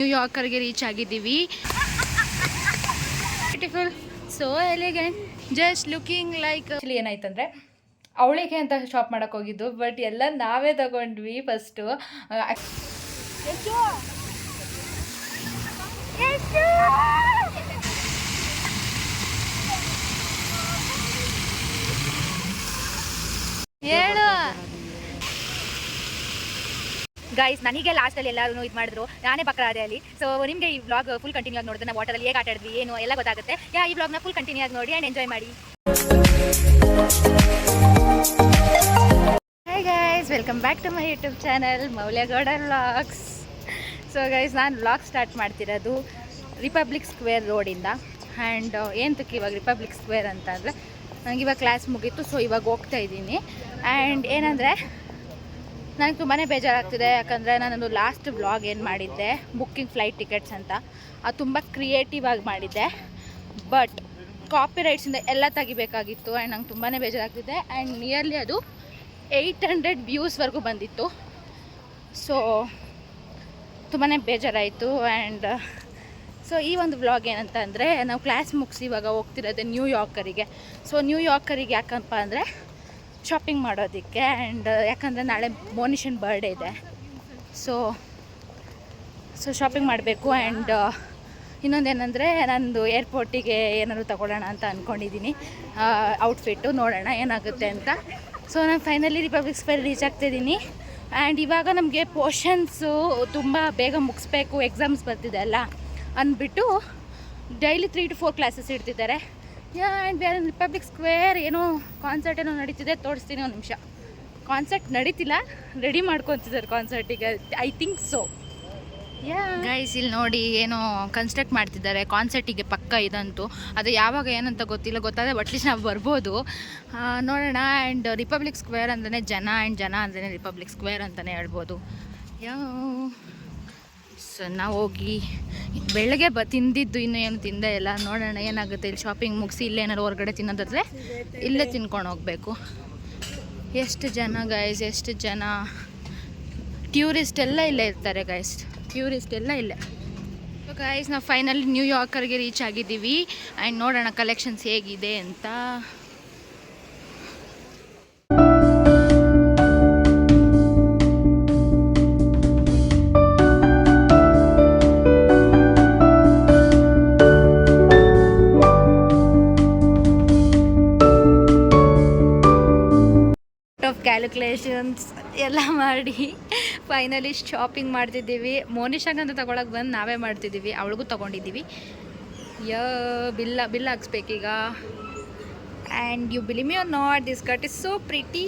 ನ್ಯೂಯಾರ್ಕರ್ಗೆ reach ಆಗಿದ್ದೀವಿ. Beautiful, so elegant, just looking like. Actually ಏನಾಯ್ತಂದರೆ ಅವಳಿಗೆ ಅಂತ ಶಾಪ್ ಮಾಡೋಕ್ಕೆ ಹೋಗಿದ್ದು, ಬಟ್ ಎಲ್ಲ ನಾವೇ ತಗೊಂಡ್ವಿ ಫಸ್ಟು. ಹೇಳು ಗೈಸ್, ನನಗೆ ಲಾಸ್ಟಲ್ಲಿ ಎಲ್ಲರೂ ಇದು ಮಾಡಿದ್ರು, ನಾನೇ ಪಕ್ಕ ಅದೇ ಅಲ್ಲಿ. ಸೊ ನಿಮಗೆ ಈ ವ್ಲಾಗ್ ಫುಲ್ ಕಂಟಿನ್ಯೂ ಆಗಿ ನೋಡಿದ್ರೆ ನಾವು ವಾಟರಲ್ಲಿ ಹೇಗೆ ಆಟ ಆಡಿದ್ವಿ ಏನು ಎಲ್ಲ ಗೊತ್ತಾಗುತ್ತೆ. ಈ ವ್ಲಾಗ್ನ ಫುಲ್ ಕಂಟಿನ್ಯೂ ಆಗಿ ನೋಡಿ ಆ್ಯಂಡ್ ಎಂಜಾಯ್ ಮಾಡಿ. Hi guys, welcome back to my YouTube channel ಮೌಲ್ಯಗೌಡ vlogs. So guys, ನಾನು ವ್ಲಾಗ್ ಸ್ಟಾರ್ಟ್ ಮಾಡ್ತಿರೋದು ರಿಪಬ್ಲಿಕ್ ಸ್ಕ್ವೇರ್ ರೋಡಿಂದ. ಆ್ಯಂಡ್ ಏನಕ್ಕೆ ಇವಾಗ ರಿಪಬ್ಲಿಕ್ ಸ್ಕ್ವೇರ್ ಅಂತ ಅಂದರೆ, ನನಗೆ ಇವಾಗ ಕ್ಲಾಸ್ ಮುಗೀತು, ಸೊ ಇವಾಗ ಹೋಗ್ತಾ ಇದ್ದೀನಿ. ಆ್ಯಂಡ್ ಏನಂದರೆ ನನಗೆ ತುಂಬಾ ಬೇಜಾರಾಗ್ತಿದೆ, ಯಾಕಂದರೆ ನಾನೊಂದು ಲಾಸ್ಟ್ ವ್ಲಾಗ್ ಏನು ಮಾಡಿದ್ದೆ ಬುಕ್ಕಿಂಗ್ ಫ್ಲೈಟ್ ಟಿಕೆಟ್ಸ್ ಅಂತ, ಅದು ತುಂಬ ಕ್ರಿಯೇಟಿವ್ ಆಗಿ ಮಾಡಿದ್ದೆ. ಬಟ್ ಕಾಪಿ ರೈಟ್ಸಿಂದ ಎಲ್ಲ ತೆಗಿಬೇಕಾಗಿತ್ತು. ಆ್ಯಂಡ್ ನಂಗೆ ತುಂಬಾ ಬೇಜಾರಾಗ್ತಿದೆ. ಆ್ಯಂಡ್ ನಿಯರ್ಲಿ ಅದು 800 ವ್ಯೂಸ್ವರೆಗೂ ಬಂದಿತ್ತು. ಸೊ ತುಂಬಾ ಬೇಜಾರಾಯಿತು. ಆ್ಯಂಡ್ ಸೊ ಈ ಒಂದು ವ್ಲಾಗ್ ಏನಂತ ಅಂದರೆ, ನಾವು ಕ್ಲಾಸ್ ಮುಗಿಸಿ ಇವಾಗ ಹೋಗ್ತಿರೋದೆ ನ್ಯೂಯಾರ್ಕರಿಗೆ. ಸೊ ನ್ಯೂಯಾರ್ಕರಿಗೆ ಯಾಕಪ್ಪ ಅಂದರೆ ಶಾಪಿಂಗ್ ಮಾಡೋದಕ್ಕೆ. ಆ್ಯಂಡ್ ಯಾಕಂದರೆ ನಾಳೆ ಮೋನಿಷನ್ ಬರ್ಡೇ ಇದೆ. ಸೊ ಶಾಪಿಂಗ್ ಮಾಡಬೇಕು. ಆ್ಯಂಡ್ ಇನ್ನೊಂದೇನೆಂದರೆ, ನಂದು ಏರ್ಪೋರ್ಟಿಗೆ ಏನಾದರೂ ತಗೊಳ್ಳೋಣ ಅಂತ ಅಂದ್ಕೊಂಡಿದ್ದೀನಿ ಔಟ್ಫಿಟ್ಟು. ನೋಡೋಣ ಏನಾಗುತ್ತೆ ಅಂತ. ಸೊ ನಾನು ಫೈನಲಿ ರಿಪಬ್ಲಿಕ್ ಸ್ಕ್ವೇರ್ ರೀಚ್ ಆಗ್ತಾಯಿದ್ದೀನಿ. ಆ್ಯಂಡ್ ಇವಾಗ ನಮಗೆ ಪೋರ್ಷನ್ಸು ತುಂಬ ಬೇಗ ಮುಗಿಸ್ಬೇಕು, ಎಕ್ಸಾಮ್ಸ್ ಬರ್ತಿದೆ ಅಲ್ಲ ಅಂದ್ಬಿಟ್ಟು ಡೈಲಿ 3 to 4 ಕ್ಲಾಸಸ್ ಇಡ್ತಿದ್ದಾರೆ. ಆ್ಯಂಡ್ ಬೇರೆ ರಿಪಬ್ಲಿಕ್ ಸ್ಕ್ವೇರ್ ಏನೋ ಕಾನ್ಸರ್ಟ್ ಏನೋ ನಡೀತಿದೆ, ತೋರಿಸ್ತೀನಿ ಒಂದು ನಿಮಿಷ. ಕಾನ್ಸರ್ಟ್ ನಡೀತಿಲ್ಲ, ರೆಡಿ ಮಾಡ್ಕೊತಿದ್ದಾರೆ ಕಾನ್ಸರ್ಟಿಗೆ, ಐ ಥಿಂಕ್ ಸೊ. ಗೈಸ್, ಇಲ್ಲಿ ನೋಡಿ ಏನೋ ಕನ್ಸ್ಟ್ರಕ್ಟ್ ಮಾಡ್ತಿದ್ದಾರೆ ಕಾನ್ಸರ್ಟಿಗೆ ಪಕ್ಕ ಇದಂತೂ. ಅದು ಯಾವಾಗ ಏನಂತ ಗೊತ್ತಿಲ್ಲ, ಗೊತ್ತಾದರೆ ಅಟ್ಲೀಸ್ಟ್ ನಾವು ಬರ್ಬೋದು, ನೋಡೋಣ. ಆ್ಯಂಡ್ ರಿಪಬ್ಲಿಕ್ ಸ್ಕ್ವೇರ್ ಅಂದ್ರೆ ಜನ, ಆ್ಯಂಡ್ ಜನ ಅಂದ್ರೆ ರಿಪಬ್ಲಿಕ್ ಸ್ಕ್ವೇರ್ ಅಂತಲೇ ಹೇಳ್ಬೋದು. ಸೊ ನಾವು ಹೋಗಿ ಬೆಳಗ್ಗೆ ತಿಂದಿದ್ದು ಇನ್ನೂ ಏನು ತಿಂದೇ ಇಲ್ಲ, ನೋಡೋಣ ಏನಾಗುತ್ತೆ. ಇಲ್ಲಿ ಶಾಪಿಂಗ್ ಮುಗಿಸಿ ಇಲ್ಲೇ ಏನಾದ್ರು ಹೊರಗಡೆ ತಿನ್ನೋದಾದರೆ ಇಲ್ಲೇ ತಿನ್ಕೊಂಡು ಹೋಗಬೇಕು. ಎಷ್ಟು ಜನ ಗೈಸ್, ಎಷ್ಟು ಜನ. ಟ್ಯೂರಿಸ್ಟ್ ಎಲ್ಲ ಇಲ್ಲೇ ಇರ್ತಾರೆ ಗೈಸ್, ಟ್ಯೂರಿಸ್ಟ್ ಎಲ್ಲ ಇಲ್ಲೇ. ಗೈಸ್, ನಾವು ಫೈನಲಿ ನ್ಯೂಯಾರ್ಕರ್ಗೆ ರೀಚ್ ಆಗಿದ್ದೀವಿ. ಆ್ಯಂಡ್ ನೋಡೋಣ ಕಲೆಕ್ಷನ್ಸ್ ಹೇಗಿದೆ ಅಂತ. ಕ್ಯಾಲ್ಕುಲೇಷನ್ಸ್ ಎಲ್ಲ ಮಾಡಿ ಫೈನಲಿ ಶಾಪಿಂಗ್ ಮಾಡ್ತಿದ್ದೀವಿ. ಮೋನಿಷಾಗಂತ ತೊಗೊಳಕ್ಕೆ ಬಂದು ನಾವೇ ಮಾಡ್ತಿದ್ದೀವಿ, ಅವಳಿಗೂ ತೊಗೊಂಡಿದ್ದೀವಿ. ಬಿಲ್ ಹಾಕ್ಸ್ಬೇಕೀಗ. And you believe me or not, this cut is so pretty.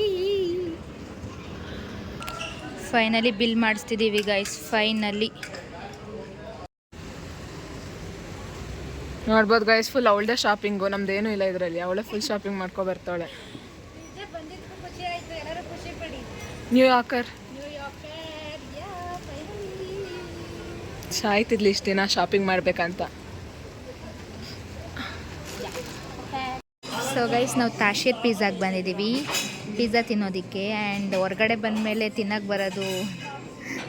Finally bill ಮಾಡಿಸ್ತಿದ್ದೀವಿ ಗೈಸ್, ಫೈನಲಿ. ನೋಡ್ಬೋದು ಗೈಸ್, ಫುಲ್ ಅವಳದೇ ಶಾಪಿಂಗು, ನಮ್ದೇನು ಇಲ್ಲ ಇದರಲ್ಲಿ. ಅವಳೇ ಫುಲ್ ಶಾಪಿಂಗ್ ಮಾಡ್ಕೊ ಬರ್ತಾಳೆ. ನ್ಯೂಯಾರ್ಕರ್ ಸಾಯ್ತಿದ್ಲಿ ಇಷ್ಟು ದಿನ ಶಾಪಿಂಗ್ ಮಾಡ್ಬೇಕಂತ. ಸೊ ಗೈಸ್, ನಾವು ತಾಶೀರ್ ಪಿಜ್ಜಾಗೆ ಬಂದಿದ್ದೀವಿ ಪಿಜ್ಜಾ ತಿನ್ನೋದಕ್ಕೆ. ಆ್ಯಂಡ್ ಹೊರಗಡೆ ಬಂದಮೇಲೆ ತಿನ್ನಕ್ಕೆ ಬರೋದು,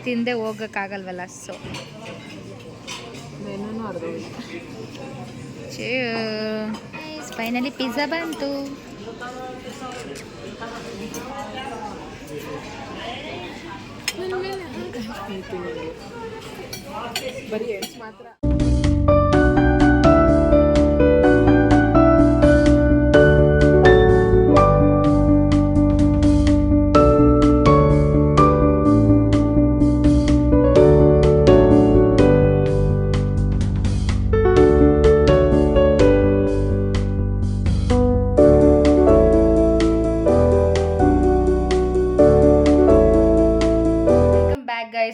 ತಿಂದೆ ಹೋಗೋಕ್ಕಾಗಲ್ವಲ್ಲ. ಸೊ ಫೈನಲಿ ಪಿಜ್ಜಾ ಬಂತು. ಬರೀ ಎಡ್ಸ್ ಮಾತ್ರ.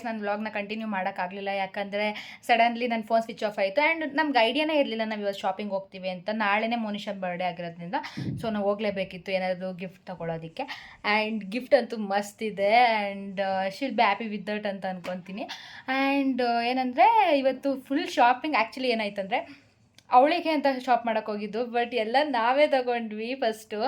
ನಾನು ವ್ಲಾಗ್ನ ಕಂಟಿನ್ಯೂ ಮಾಡೋಕ್ಕಾಗಲಿಲ್ಲ, ಯಾಕಂದರೆ ಸಡನ್ಲಿ ನನ್ನ ಫೋನ್ ಸ್ವಿಚ್ ಆಫ್ ಆಯಿತು. ಆ್ಯಂಡ್ ನಮ್ಗೆ ಐಡಿಯಾನೇ ಇರಲಿಲ್ಲ ನಾವು ಇವತ್ತು ಶಾಪಿಂಗ್ ಹೋಗ್ತೀವಿ ಅಂತ. ನಾಳೆನೇ ಮೋನಿಷನ್ ಬರ್ಡೇ ಆಗಿರೋದ್ರಿಂದ ಸೊ ನಾವು ಹೋಗಲೇಬೇಕಿತ್ತು ಏನಾದರೂ ಗಿಫ್ಟ್ ತೊಗೊಳೋದಕ್ಕೆ. ಆ್ಯಂಡ್ ಗಿಫ್ಟ್ ಅಂತೂ ಮಸ್ತ್ ಇದೆ. And she'll be happy with that ಅಂತ ಅಂದ್ಕೊತೀನಿ. ಆ್ಯಂಡ್ ಏನಂದರೆ ಇವತ್ತು ಫುಲ್ ಶಾಪಿಂಗ್. ಆ್ಯಕ್ಚುಲಿ ಏನಾಯ್ತಂದರೆ ಅವಳಿಗೆ ಅಂತ ಶಾಪ್ ಮಾಡೋಕ್ಕೆ ಹೋಗಿದ್ದು, ಬಟ್ ಎಲ್ಲ ನಾವೇ ತಗೊಂಡ್ವಿ ಫಸ್ಟು.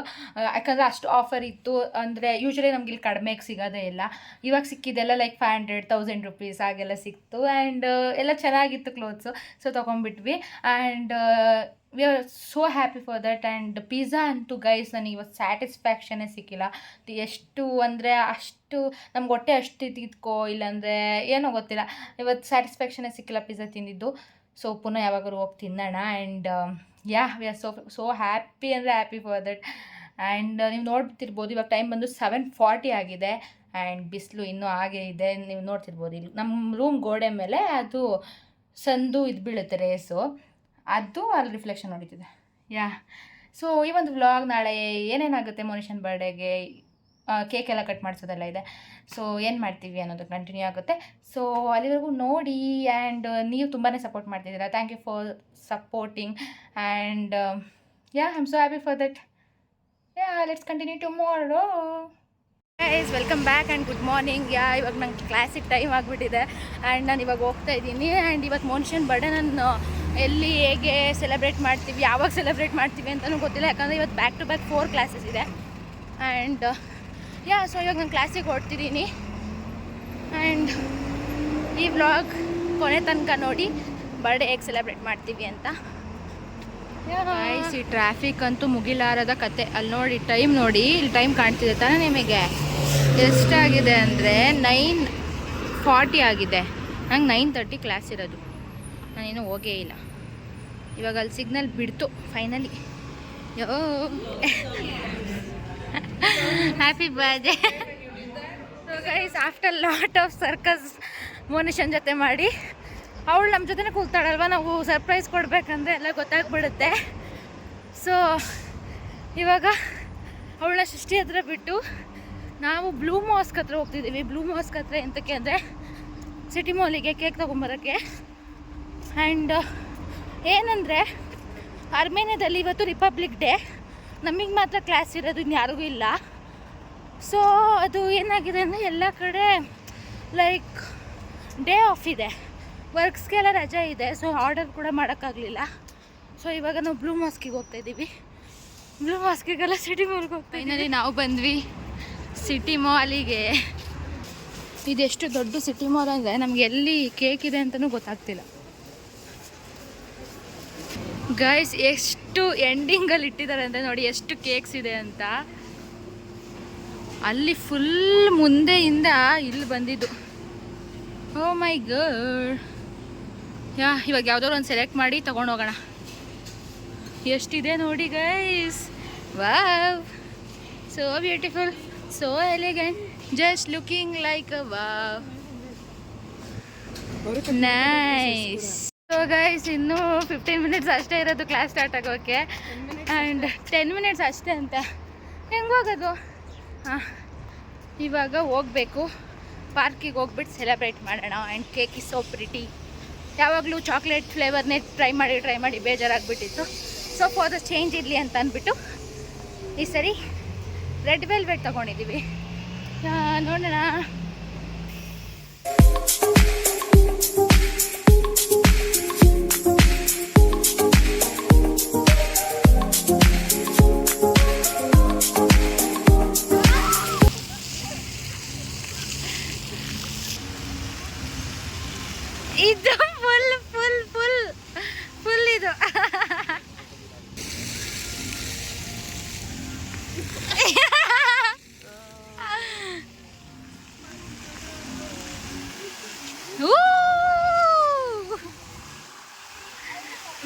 ಯಾಕಂದರೆ ಅಷ್ಟು ಆಫರ್ ಇತ್ತು. ಅಂದರೆ ಯೂಶ್ವಲಿ ನಮ್ಗೆ ಇಲ್ಲಿ ಕಡಿಮೆಗೆ ಸಿಗೋದೇ ಇಲ್ಲ. ಇವಾಗ ಸಿಕ್ಕಿದ್ದೆಲ್ಲ ಲೈಕ್ 500-1000 ರುಪೀಸ್ ಹಾಗೆಲ್ಲ ಸಿಕ್ತು. ಆ್ಯಂಡ್ ಎಲ್ಲ ಚೆನ್ನಾಗಿತ್ತು ಕ್ಲೋತ್ಸು. ಸೊ ತೊಗೊಂಡ್ಬಿಟ್ವಿ. And we are so happy for that. And pizza ಅಂತೂ ಗೈಸ್ ನನಗೆ ಇವತ್ತು ಸ್ಯಾಟಿಸ್ಫ್ಯಾಕ್ಷನೇ ಸಿಕ್ಕಿಲ್ಲ. ಎಷ್ಟು ಅಂದರೆ ಅಷ್ಟು ನಮ್ಗೆ ಹೊಟ್ಟೆ ಅಷ್ಟು ತಿದ್ಕೋ ಇಲ್ಲಾಂದರೆ ಏನೋ ಗೊತ್ತಿಲ್ಲ, ಇವತ್ತು ಸ್ಯಾಟಿಸ್ಫ್ಯಾಕ್ಷನೇ ಸಿಕ್ಕಿಲ್ಲ ಪಿಜ್ಜಾ ತಿಂದಿದ್ದು. ಸೊ ಪುನಃ ಯಾವಾಗಾದ್ರು ಹೋಗಿ ತಿನ್ನೋಣ. And we are so happy ಅಂದರೆ ಹ್ಯಾಪಿ ಫಾರ್ ದಟ್. ಆ್ಯಂಡ್ ನೀವು ನೋಡ್ತಿರ್ಬೋದು ಇವಾಗ ಟೈಮ್ ಬಂದು 7:40 ಆಗಿದೆ. ಆ್ಯಂಡ್ ಬಿಸಿಲು ಇನ್ನೂ ಹಾಗೆ ಇದೆ, ನೀವು ನೋಡ್ತಿರ್ಬೋದು. ಇಲ್ಲಿ ನಮ್ಮ ರೂಮ್ ಗೋಡೆ ಮೇಲೆ ಅದು ಸಂದು ಇದು ಬೀಳುತ್ತೆ ರೇಸು, ಅದು ಅಲ್ಲಿ ರಿಫ್ಲೆಕ್ಷನ್ ಹೊಡಿತಿದೆ. ಸೊ ಈ ಒಂದು ವ್ಲಾಗ್ ನಾಳೆ ಏನೇನಾಗುತ್ತೆ ಮನುಷ್ಯನ ಬರ್ಡೇಗೆ, ಕೇಕ್ ಎಲ್ಲ ಕಟ್ ಮಾಡಿಸೋದೆಲ್ಲ ಇದೆ. ಸೊ ಏನು ಮಾಡ್ತೀವಿ ಅನ್ನೋದು ಕಂಟಿನ್ಯೂ ಆಗುತ್ತೆ. ಸೊ ಅಲ್ಲಿವರೆಗೂ ನೋಡಿ. ಆ್ಯಂಡ್ ನೀವು ತುಂಬಾ ಸಪೋರ್ಟ್ ಮಾಡ್ತಿದ್ದೀರಾ. Thank you for supporting. And I am so happy for that. Let's continue tomorrow. Guys welcome back and good morning. ಇವಾಗ ನಂಗೆ ಕ್ಲಾಸಿಗೆ ಟೈಮ್ ಆಗಿಬಿಟ್ಟಿದೆ. ಆ್ಯಂಡ್ ನಾನು ಇವಾಗ ಹೋಗ್ತಾ ಇದ್ದೀನಿ. ಆ್ಯಂಡ್ ಇವತ್ತು ಮನುಷ್ಯನ ಬರ್ಡೇ ನಾನು ಎಲ್ಲಿ ಹೇಗೆ ಸೆಲೆಬ್ರೇಟ್ ಮಾಡ್ತೀವಿ, ಯಾವಾಗ ಸೆಲೆಬ್ರೇಟ್ ಮಾಡ್ತೀವಿ ಅಂತಲೂ ಗೊತ್ತಿಲ್ಲ. ಯಾಕಂದರೆ ಇವತ್ತು ಬ್ಯಾಕ್ ಟು ಬ್ಯಾಕ್ 4 ಕ್ಲಾಸಸ್ ಇದೆ. ಆ್ಯಂಡ್ ಸೊ ಇವಾಗ ನಾನು ಕ್ಲಾಸಿಗೆ ಹೊರಡ್ತಿದ್ದೀನಿ. ಆ್ಯಂಡ್ ಈ ವ್ಲಾಗ್ ಕೊನೆ ತನಕ ನೋಡಿ ಬರ್ಡೇ ಹೇಗೆ ಸೆಲೆಬ್ರೇಟ್ ಮಾಡ್ತೀವಿ ಅಂತ. ಈ ಟ್ರಾಫಿಕ್ ಅಂತೂ ಮುಗಿಲಾರದ ಕತೆ. ಅಲ್ಲಿ ನೋಡಿ ಟೈಮ್ ನೋಡಿ, ಇಲ್ಲಿ ಟೈಮ್ ಕಾಣ್ತಿದೆ ತಾನೇ ನಿಮಗೆ? ಎಷ್ಟಾಗಿದೆ ಅಂದರೆ 9:40 ಆಗಿದೆ. ನಂಗೆ 9:30 ಕ್ಲಾಸ್ ಇರೋದು. ನಾನೇನು ಹೋಗೇ ಇಲ್ಲ. ಇವಾಗ ಅಲ್ಲಿ ಸಿಗ್ನಲ್ ಬಿಡ್ತು finally. Happy birthday. So guys after lot of circus ಮನುಷ್ಯನ ಜೊತೆ ಮಾಡಿ, ಅವಳು ನಮ್ಮ ಜೊತೆನೇ ಕೂಗ್ತಾಳಲ್ವ, ನಾವು ಸರ್ಪ್ರೈಸ್ ಕೊಡಬೇಕಂದ್ರೆ ಎಲ್ಲ ಗೊತ್ತಾಗ್ಬಿಡುತ್ತೆ. ಸೊ ಇವಾಗ ಅವಳನ್ನ ಸೃಷ್ಟಿ ಹತ್ರ ಬಿಟ್ಟು ನಾವು ಬ್ಲೂ ಮಾಸ್ಕ್ ಹತ್ರ ಹೋಗ್ತಿದ್ದೀವಿ. ಬ್ಲೂ ಮಾಸ್ಕ್ ಹತ್ರ ಎಂತಕ್ಕೆ ಅಂದರೆ ಸಿಟಿ ಮಾಲಿಗೆ ಕೇಕ್ ತೊಗೊಂಬರೋಕ್ಕೆ. ಆ್ಯಂಡ್ ಏನಂದರೆ ಅರ್ಮೇನಿಯಾದಲ್ಲಿ ಇವತ್ತು ರಿಪಬ್ಲಿಕ್ ಡೇ, ನಮಗೆ ಮಾತ್ರ ಕ್ಲಾಸ್ ಇರೋದು, ಇನ್ಯಾರಿಗೂ ಇಲ್ಲ. ಸೊ ಅದು ಏನಾಗಿದೆ ಅಂದರೆ ಎಲ್ಲ ಕಡೆ ಲೈಕ್ ಡೇ ಆಫ್ ಇದೆ, ವರ್ಕ್ಸ್ಗೆಲ್ಲ ರಜೆ ಇದೆ. ಸೊ ಆರ್ಡರ್ ಕೂಡ ಮಾಡೋಕ್ಕಾಗಲಿಲ್ಲ. ಸೊ ಇವಾಗ ನಾವು ಬ್ಲೂ ಮಾಸ್ಕಿಗೆ ಹೋಗ್ತಾಯಿದ್ದೀವಿ. ಬ್ಲೂ ಮಾಸ್ಕಿಗೆಲ್ಲ ಸಿಟಿ ಮಾಲ್ಗೆ ಫೈನಲಿ ನಾವು ಬಂದ್ವಿ ಸಿಟಿ ಮಾಲಿಗೆ. ಇದೆಷ್ಟು ದೊಡ್ಡ ಸಿಟಿ ಮಾಲ್ ಅಂದರೆ ನಮ್ಗೆ ಎಲ್ಲಿ ಕೇಕ್ ಇದೆ ಅಂತಲೂ ಗೊತ್ತಾಗ್ತಿಲ್ಲ. ಗೈಸ್ ಎಷ್ಟು ಎಂಡಿಂಗಲ್ಲಿ ಇಟ್ಟಿದ್ದಾರೆ ಅಂದರೆ ನೋಡಿ ಎಷ್ಟು ಕೇಕ್ಸ್ ಇದೆ ಅಂತ. ಅಲ್ಲಿ ಫುಲ್ ಮುಂದೆಯಿಂದ ಇಲ್ಲಿ ಬಂದಿದ್ದು. ಓ ಮೈ ಗಾಡ್. ಇವಾಗ ಯಾವುದಾದ್ರು ಒಂದು ಸೆಲೆಕ್ಟ್ ಮಾಡಿ ತೊಗೊಂಡು ಹೋಗೋಣ. ಎಷ್ಟಿದೆ ನೋಡಿ guys. Wow, so beautiful, so elegant, just looking like a wow, nice. So guys ಇನ್ನೂ 15 ಮಿನಿಟ್ಸ್ ಅಷ್ಟೇ ಇರೋದು ಕ್ಲಾಸ್ ಸ್ಟಾರ್ಟ್ ಆಗೋಕ್ಕೆ. ಆ್ಯಂಡ್ 10 ಮಿನಿಟ್ಸ್ ಅಷ್ಟೇ ಅಂತ. ಹೆಂಗೆ ಹೋಗೋದು? ಇವಾಗ ಹೋಗಬೇಕು ಪಾರ್ಕಿಗೆ, ಹೋಗ್ಬಿಟ್ಟು ಸೆಲೆಬ್ರೇಟ್ ಮಾಡೋಣ. And cake is so pretty. ಯಾವಾಗಲೂ ಚಾಕ್ಲೇಟ್ ಫ್ಲೇವರ್ನೇ ಟ್ರೈ ಮಾಡಿ ಬೇಜಾರಾಗ್ಬಿಟ್ಟಿತ್ತು. ಸೊ ಫಾರ್ ದ ಚೇಂಜ್ ಇರಲಿ ಅಂತ ಅಂದ್ಬಿಟ್ಟು ಈ ಸರಿ ರೆಡ್ ವೆಲ್ವೆಟ್ ತೊಗೊಂಡಿದ್ದೀವಿ. ನೋಡೋಣ. ಇದು ಫುಲ್ ಇದು.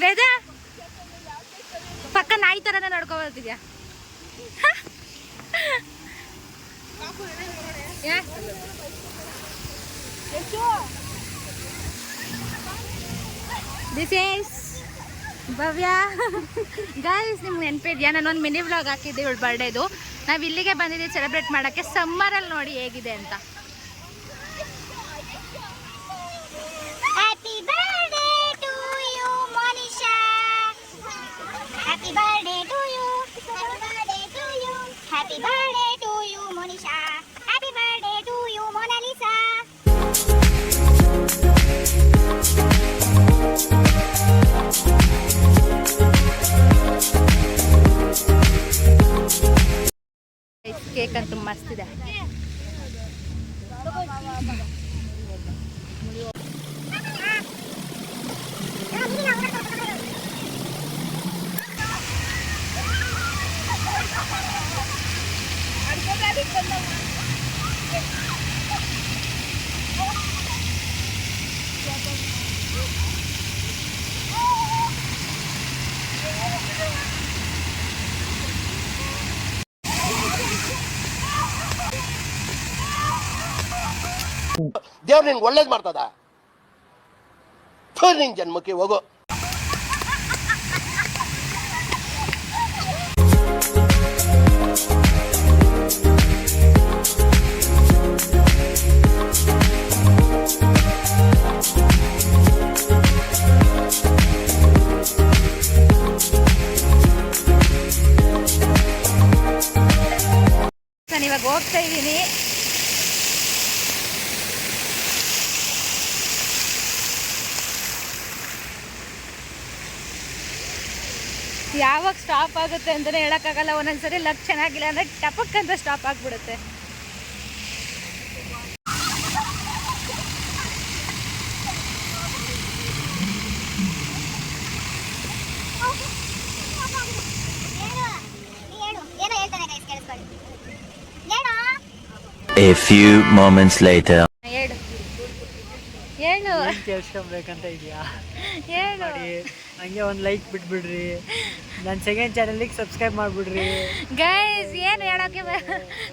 ವೇದ ಪಕ್ಕ ನಾಯಿ ಥರನೇ ನಡ್ಕೊ ಬರ್ತಿದ್ಯಾ? This is Bhavya. ಗೈಸ್ ನಿಮ್ಗೆ ನೆನಪಿದ್ಯಾ, ನಾನೊಂದು ಮಿನಿ ವ್ಲಾಗ್ ಹಾಕಿದ್ದೆ ಇವಳು ಬರ್ಡೇದು. ನಾವು ಇಲ್ಲಿಗೆ ಬಂದಿದ್ದೀವಿ ಸೆಲೆಬ್ರೇಟ್ ಮಾಡೋಕ್ಕೆ. ಸಮ್ಮರಲ್ಲಿ ನೋಡಿ ಹೇಗಿದೆ ಅಂತ. Happy birthday to you, Monisha. Happy birthday to you. Happy birthday to you. Happy birthday to you, Monisha. Happy birthday to you, Mona Lisa. ಇದೆ. ದೇವ್ರು ನಿನ್ಗೆ ಒಳ್ಳೇದು ಮಾಡ್ತದ ನಿನ್ ಜನ್ಮಕ್ಕೆ ಹೋಗೋ. ನಾನು ಇವಾಗ ಹೋಗ್ತಾ ಇದ್ದೀನಿ. ಯಾವಾಗ ಸ್ಟಾಪ್ ಆಗುತ್ತೆ ಅಂತಲೇ ಹೇಳೋಕ್ಕಾಗಲ್ಲ. ಒಂದೊಂದ್ಸರಿ ಲಕ್ ಚೆನ್ನಾಗಿಲ್ಲ ಅಂದರೆ ಟಪಕ್ ಅಂತ ಸ್ಟಾಪ್ ಆಗಿಬಿಡುತ್ತೆ. A few moments later. ಹೇಳು ಹೇಳು ಕೇಳಿಸ್ಕೊಬೇಕಂತ ಇದೆಯಾ? ಹೇಳು. ಮಾಡಿ ಹಂಗೆ ಒಂದು ಲೈಕ್ ಬಿಟ್ಬಿಡ್ರಿ, ನನ್ನ ಸೆಕೆಂಡ್ ಚಾನಲಿಗೆ ಸಬ್ಸ್ಕ್ರೈಬ್ ಮಾಡಿಬಿಡ್ರಿ. ಗೈಸ್ ಏನು ಹೇಳೋಕ್ಕೆ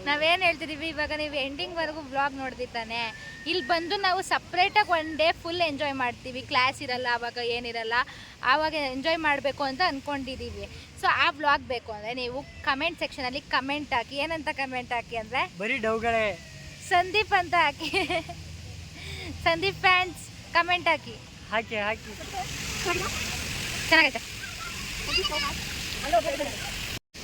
ನಾವೇನು ಹೇಳ್ತಿದ್ದೀವಿ ಇವಾಗ, ನೀವು ಎಂಡಿಂಗ್ವರೆಗೂ ವ್ಲಾಗ್ ನೋಡ್ತಿರ್ತಾನೆ. ಇಲ್ಲಿ ಬಂದು ನಾವು ಸಪ್ರೇಟಾಗಿ ಒನ್ ಡೇ ಫುಲ್ ಎಂಜಾಯ್ ಮಾಡ್ತೀವಿ. ಕ್ಲಾಸ್ ಇರಲ್ಲ, ಆವಾಗ ಏನಿರಲ್ಲ, ಆವಾಗ ಎಂಜಾಯ್ ಮಾಡಬೇಕು ಅಂತ ಅಂದ್ಕೊಂಡಿದ್ದೀವಿ. ಸೊ ಆ ವ್ಲಾಗ್ ಬೇಕು ಅಂದರೆ ನೀವು ಕಮೆಂಟ್ ಸೆಕ್ಷನಲ್ಲಿ ಕಮೆಂಟ್ ಹಾಕಿ. ಏನಂತ ಕಮೆಂಟ್ ಹಾಕಿ ಅಂದರೆ ಬರೀ ಡೌಗಳೇ ಸಂದೀಪ್ ಅಂತ ಹಾಕಿ. ಸಂದೀಪ್ ಫ್ಯಾನ್ಸ್ ಕಮೆಂಟ್ ಹಾಕಿ. ಹಾಕಿ ಹಾಕಿ ಚೆನ್ನಾಗೈತೆ.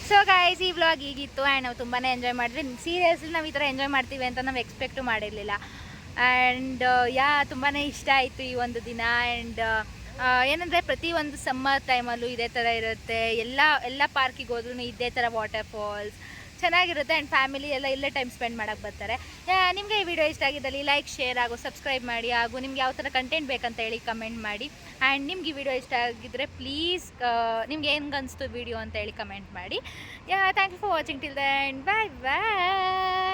ಸೊ ಗಾಯ್ಸ್, ಈ ವ್ಲಾಗ್ ಈಗಿತ್ತು ಆ್ಯಂಡ್ ನಾವು ತುಂಬಾ ಎಂಜಾಯ್ ಮಾಡಿದ್ವಿ. ಸೀರಿಯಸ್ಲಿ ನಾವು ಈ ಥರ ಎಂಜಾಯ್ ಮಾಡ್ತೀವಿ ಅಂತ ನಾವು ಎಕ್ಸ್ಪೆಕ್ಟು ಮಾಡಿರಲಿಲ್ಲ. ಆ್ಯಂಡ್ ತುಂಬಾ ಇಷ್ಟ ಆಯಿತು ಈ ಒಂದು ದಿನ. ಆ್ಯಂಡ್ ಏನಂದರೆ ಪ್ರತಿಯೊಂದು ಸಮ್ಮರ್ ಟೈಮಲ್ಲೂ ಇದೇ ಥರ ಇರುತ್ತೆ. ಎಲ್ಲ ಪಾರ್ಕಿಗೆ ಹೋದ್ರೂ ಇದೇ ಥರ ವಾಟರ್ ಫಾಲ್ಸ್ ಚೆನ್ನಾಗಿರುತ್ತೆ. ಆ್ಯಂಡ್ ಫ್ಯಾಮಿಲಿ ಎಲ್ಲ ಇಲ್ಲೇ ಟೈಮ್ ಸ್ಪೆಂಡ್ ಮಾಡೋಕ್ಕೆ ಬರ್ತಾರೆ. ನಿಮಗೆ ಈ ವಿಡಿಯೋ ಇಷ್ಟ ಆಗಿದ್ದಲ್ಲಿ ಲೈಕ್, ಶೇರ್ ಹಾಗೂ ಸಬ್ಸ್ಕ್ರೈಬ್ ಮಾಡಿ. ಹಾಗೂ ನಿಮ್ಗೆ ಯಾವ ಥರ ಕಂಟೆಂಟ್ ಬೇಕಂತ ಹೇಳಿ ಕಮೆಂಟ್ ಮಾಡಿ. ಆ್ಯಂಡ್ ನಿಮ್ಗೆ ಈ ವಿಡಿಯೋ ಇಷ್ಟ ಆಗಿದ್ದರೆ ಪ್ಲೀಸ್ ನಿಮ್ಗೆ ಹೆಂಗೆ ಅನಿಸ್ತು ವಿಡಿಯೋ ಅಂತ ಹೇಳಿ ಕಮೆಂಟ್ ಮಾಡಿ. Thank you for watching till then. Bye bye.